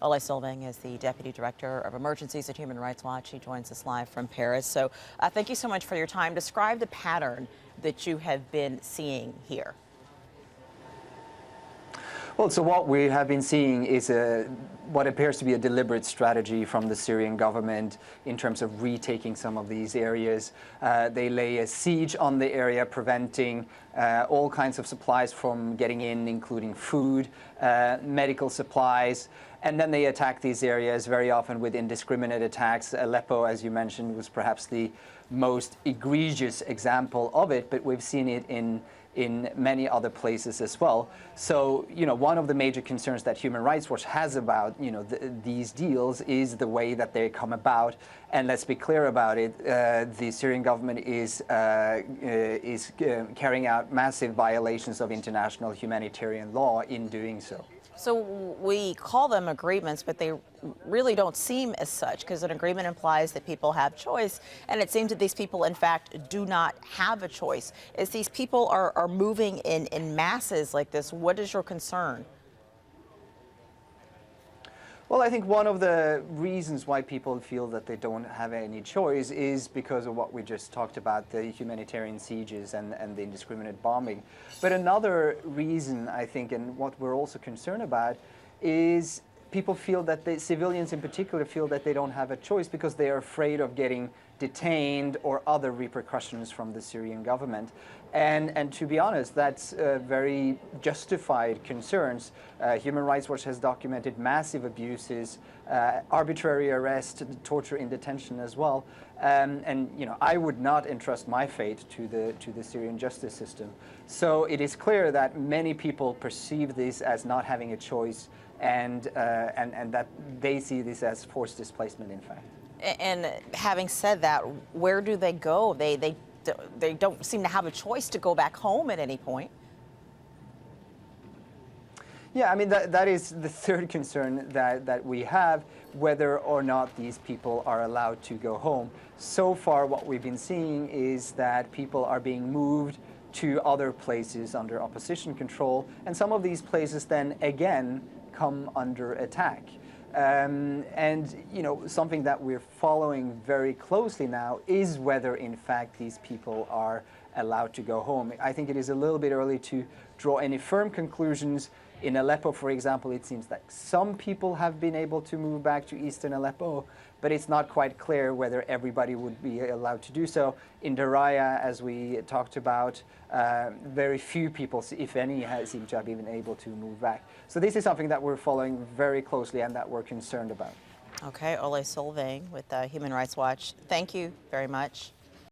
Ole Solvang is the Deputy Director of Emergencies at Human Rights Watch. He joins us live from Paris. So thank you so much for your time. Describe the pattern that you have been seeing here. Well, so what we have been seeing is what appears to be a deliberate strategy from the Syrian government in terms of retaking some of these areas. They lay a siege on the area, preventing all kinds of supplies from getting in, including food, medical supplies. And then they attack these areas very often with indiscriminate attacks. Aleppo, as you mentioned, was perhaps the most egregious example of it, but we've seen it in many other places as well. So, one of the major concerns that Human Rights Watch has about, these deals is the way that they come about. And let's be clear about it, the Syrian government is carrying out massive violations of international humanitarian law in doing so. So we call them agreements, but they really don't seem as such, because an agreement implies that people have choice, and it seems that these people, in fact, do not have a choice. As these people are moving in masses like this, what is your concern? Well, I think one of the reasons why people feel that they don't have any choice is because of what we just talked about, the humanitarian sieges and the indiscriminate bombing. But another reason, I think, and what we're also concerned about, is people feel that the civilians in particular feel that they don't have a choice because they are afraid of getting detained or other repercussions from the Syrian government. And to be honest, that's very justified concerns. Human Rights Watch has documented massive abuses, arbitrary arrest, torture in detention as well. I would not entrust my fate to the Syrian justice system. So it is clear that many people perceive this as not having a choice, and that they see this as forced displacement, in fact. And having said that, where do they go? They don't seem to have a choice to go back home at any point. Yeah, I mean, that is the third concern that we have, whether or not these people are allowed to go home. So far, what we've been seeing is that people are being moved to other places under opposition control, and some of these places then again come under attack. Something that we're following very closely now is whether, in fact, these people are allowed to go home. I think it is a little bit early to draw any firm conclusions. In Aleppo, for example, it seems that some people have been able to move back to eastern Aleppo, but it's not quite clear whether everybody would be allowed to do so. In Daraya, as we talked about, very few people, if any, seem to have been able to move back. So this is something that we're following very closely and that we're concerned about. Okay, Ole Solvang with Human Rights Watch, thank you very much.